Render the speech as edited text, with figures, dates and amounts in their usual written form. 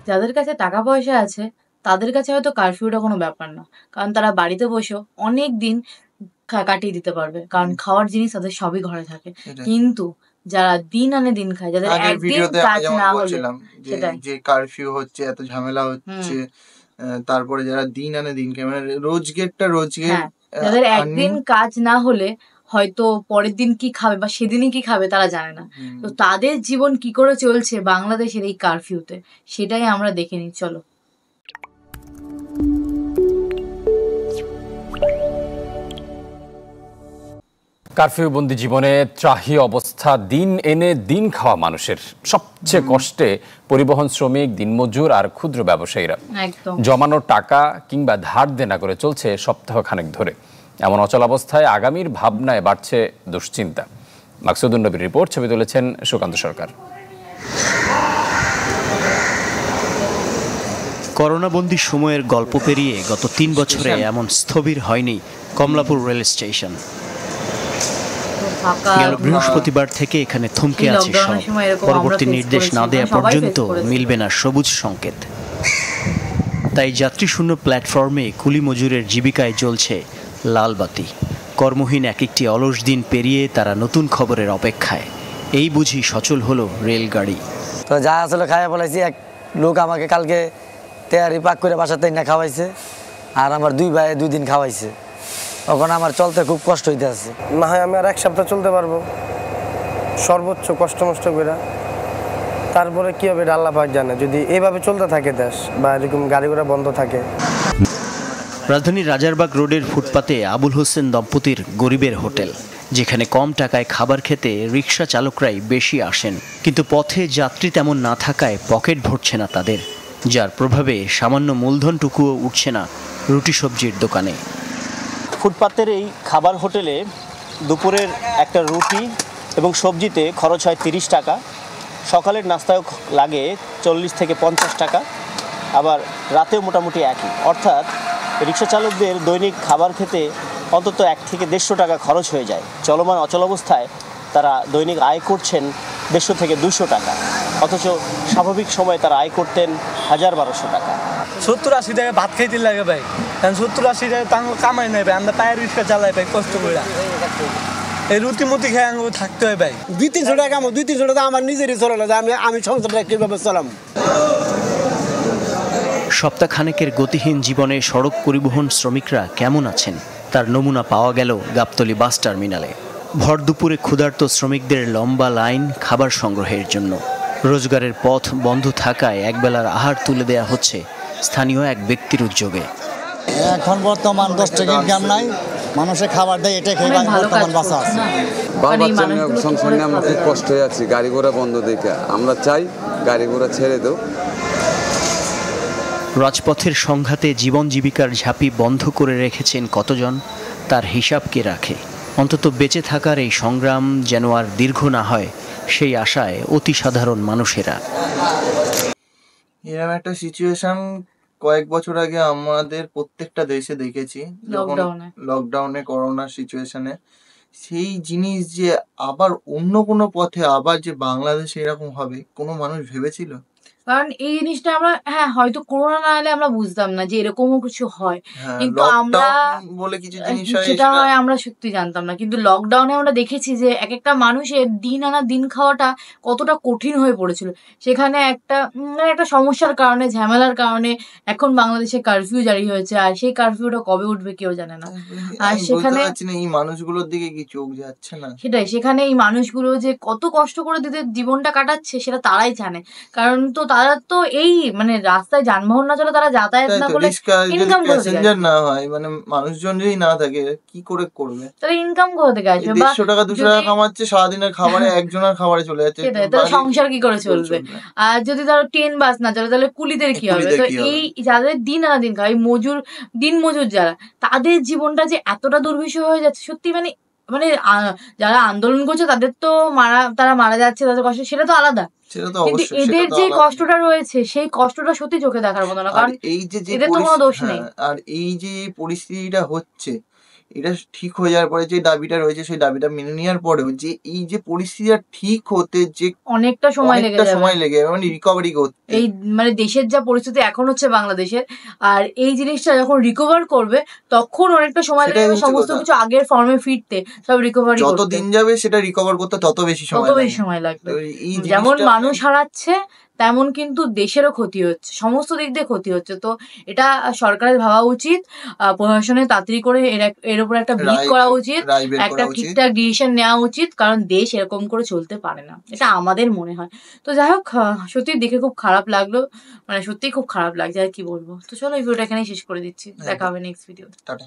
যাদের কাছে টাকা পয়সা আছে তাদের কাছে হয়তো কারফিউটা কোনো ব্যাপার না, কারণ তারা বাড়িতে বসেও অনেক দিন কাটিয়ে দিতে পারবে, কারণ খাওয়ার জিনিস তাদের সবই ঘরে থাকে। কিন্তু যারা দিন আনে দিন খায়, যাদের একদিন কাজ না হলে, সেটাই যে কারফিউ হচ্ছে, এত ঝামেলা হচ্ছে, তারপরে যারা দিন আনে দিন খায়, মানে রোজগের যাদের একদিন কাজ না হলে হয়তো পরের দিন কি খাবে বা সেদিনই কি খাবে তারা জানে না। তো তাদের জীবন কি করে চলছে বাংলাদেশের এই কারফিউতে, সেটাই আমরা দেখে নিই, চলো। কারফিউ বন্দি জীবনে ত্রাহি অবস্থা, দিন এনে দিন খাওয়া মানুষের সবচেয়ে কষ্টে পরিবহন শ্রমিক, দিনমজুর আর ক্ষুদ্র ব্যবসায়ীরা। জমানো টাকা কিংবা ধার দেনা করে চলছে সপ্তাহখানেক ধরে। এমন অচল অবস্থায় আগামীর ভাবনায় বাড়ছে দুশ্চিন্তা। মাকসুদুন নবীর রিপোর্ট, ছবি তুলেছেন সুকান্ত সরকার। করোনাবন্দি সময়ের গল্প পেরিয়ে গত 3 বছরে এমন স্থবির হয়নি কমলাপুর রেল স্টেশন। গেল বৃহস্পতিবার থেকে এখানে থমকে আছে সব। পরবর্তী নির্দেশ না দেয়া পর্যন্ত মিলবে না সবুজ সংকেত। তাই যাত্রীশূন্য প্ল্যাটফর্মে কুলি মজুরের জীবিকায় জ্বলছে লাল বাতি। কর্মহীন এক একটি অলস দিন পেরিয়ে তারা নতুন খবরের অপেক্ষায়। এই বুঝি সচল হলো রেলগাড়ি। তো যা আসলে খাইয়া বলাইছি, এক লোক আমাকে কালকে তেয়ারি পাক করে বাসাতে না খাওয়াইছে, আর আমার 2 ভাই 2 দিন খাওয়াইছে। তখন আমার চলতে খুব কষ্ট হইতে আছে। না হয় আমি আর 1 সপ্তাহ চলতে পারবো সর্বোচ্চ কষ্ট মষ্ট করে, তারপরে কি হবে আল্লাহ পাক জানে। যদি এইভাবে চলতে থাকে দেশ বা এরকম গাড়ি ঘোড়া বন্ধ থাকে। রাজধানীর রাজারবাগ রোডের ফুটপাতে আবুল হোসেন দম্পতির গরিবের হোটেল, যেখানে কম টাকায় খাবার খেতে রিক্সা চালকরাই বেশি আসেন। কিন্তু পথে যাত্রী তেমন না থাকায় পকেট ভরছে না তাদের, যার প্রভাবে সামান্য মূলধনটুকুও উঠছে না রুটি সবজির দোকানে। ফুটপাতের এই খাবার হোটেলে দুপুরের একটা রুটি এবং সবজিতে খরচ হয় 30 টাকা, সকালের নাস্তায় লাগে 40 থেকে 50 টাকা, আবার রাতেও মোটামুটি একই। অর্থাৎ রিক্সা চালকদের দৈনিক খাবার খেতে অন্তত 1 থেকে 150 টাকা খরচ হয়ে যায়। চলমান অচল অবস্থায় তারা দৈনিক আয় করছেন 150 থেকে 200 টাকা, অথচ স্বাভাবিক সময়ে তারা আয় করতেন 1000-1200 টাকা। 70-80 টাকা ভাত খাইতে লাগে ভাই, কারণ 70-80 টাকা কামাই নাই ভাই, আমরা পায়ের রিক্সা চালাই ভাই কষ্ট করে। এই রুটি মুটি খেয়ে আঙুল থাকতে হয় ভাই। 200-300 টাকা কামাবো, 200-300 টাকা আমার নিজেরই চলে না, আমি সংসারটা কিভাবে চালাম। সপ্তাহখানেকের গতিহীন জীবনে সড়ক পরিবহন শ্রমিকরা কেমন আছেন তার নমুনা পাওয়া গেল গাবতলী বাস টার্মিনালে। ভর দুপুরে ক্ষুধার্ত শ্রমিকদের লম্বা লাইন খাবার সংগ্রহের জন্য। রোজগারের পথ বন্ধ থাকায় একবেলার আহার তুলে দেয়া হচ্ছে স্থানীয় এক ব্যক্তির উদ্যোগে। এখন বর্তমান 10 টাকা ইনকাম নাই, মানুষে খাবার দেয়, এটা খেয়ে বর্তমান বাঁচা আছে। সংসার নিয়ে আমরা খুব কষ্ট হয়ে আছি, গাড়ি ঘোড়া বন্ধ দেখে। আমরা চাই গাড়ি ঘোড়া ছেড়ে দাও। রাজপথের সংঘাতে জীবন জীবিকার ঝাঁপি বন্ধ করে রেখেছেন কতজন, তার হিসাব কে রাখে? অন্তত বেঁচে থাকার এই সংগ্রাম যেন আর দীর্ঘ না হয়, সেই আশায় অতি সাধারণ মানুষেরা। এরকম একটা সিচুয়েশন কয়েক বছর আগে আমাদের প্রত্যেকটা দেশে দেখেছি, যখন লকডাউনে করোনার সিচুয়েশনে। সেই জিনিস যে আবার অন্য কোনো পথে আবার যে বাংলাদেশে এরকম হবে, কোনো মানুষ ভেবেছিল? কারণ এই জিনিসটা আমরা হয়তো করোনা না এলে আমরা বুঝতাম না যে এরকমও কিছু হয়, কিন্তু আমরা বলে কিছু জিনিস সেটা হয় আমরা সত্যি জানতাম না। কিন্তু লকডাউনে আমরা দেখেছি যে এক একটা মানুষের দিন আনা দিন খাওয়াটা কতটা কঠিন হয়ে পড়েছিল। সেখানে একটা সমস্যার কারণে, ঝামেলার কারণে এখন বাংলাদেশে কারফিউ জারি হয়েছে, আর সেই কারফিউটা কবে উঠবে কেউ জানে না। আর সেখানে এই মানুষগুলোর দিকে কি চোখ যাচ্ছে না? সেটাই, সেখানে এই মানুষগুলো যে কত কষ্ট করে তাদের জীবনটা কাটাচ্ছে সেটা তারাই জানে। কারণ তো তারা তো এই রাস্তায় যানবাহন না চলে, তারা যাতায়াত না করলে ইনকাম প্যাসেঞ্জার না হয়, মানুষজন যদি না থাকে কি করে করবে? তারা ইনকাম কোথা থেকে আসবে? 150 টাকা 200 টাকা কামাচ্ছে, সারাদিনের খাবারে একজনের খাবারে চলে যাচ্ছে, তাহলে সংসার কি করে চলবে? আর যদি ধরো ট্রেন বাস না চলে তাহলে কুলিদের কি হবে? তো এই যাদের দিন আনা দিন খায়, দিন মজুর যারা, তাদের জীবনটা যে এতটা দুর্বিষহ হয়ে যাচ্ছে, সত্যি যারা আন্দোলন করছে তাদের তো তারা মারা যাচ্ছে, তাদের কষ্ট সেটা তো আলাদা, কিন্তু এদের যে কষ্টটা রয়েছে সেই কষ্টটা সত্যি চোখে দেখার মতো না। কারণ এদের তো কোনো দোষ নেই। আর এই যে পরিস্থিতিটা হচ্ছে, এটা ঠিক হয়ে যাওয়ার পরে যে দাবিটা রয়েছে সেই দাবিটা মেনে নেওয়ার পরেও যে এই যে পরিস্থিতিটা ঠিক হতে যে অনেকটা সময় লেগে যাবে মানে রিকভারি করতে, এই মানে দেশের যা পরিস্থিতি এখন হচ্ছে বাংলাদেশের, আর এই জিনিসটা যখন রিকভার করবে তখন অনেকটা সময় লাগবে সমস্ত কিছু আগের ফর্মে ফিরতে, সব রিকভারি যত দিন যাবে সেটা রিকভার করতে তত বেশি সময় লাগবে। যেমন মানুষ হারাচ্ছে তেমন কিন্তু দেশেরও ক্ষতি হচ্ছে, সমস্ত দিক দিয়ে ক্ষতি হচ্ছে। তো এটা সরকারের ভাবা উচিত, প্রশাসনের তাড়াতাড়ি করে এর উপর একটা ভিড় করা উচিত, একটা ঠিকঠাক ডিসিশন নেওয়া উচিত, কারণ দেশ এরকম করে চলতে পারে না, এটা আমাদের মনে হয়। তো যাই হোক, সত্যি দেখে খুব খারাপ লাগলো, মানে সত্যিই খুব খারাপ লাগছে, আর কি বলবো। তো চলো এই ভিডিওটা এখানেই শেষ করে দিচ্ছি, দেখা হবে নেক্সট ভিডিও। টাটা।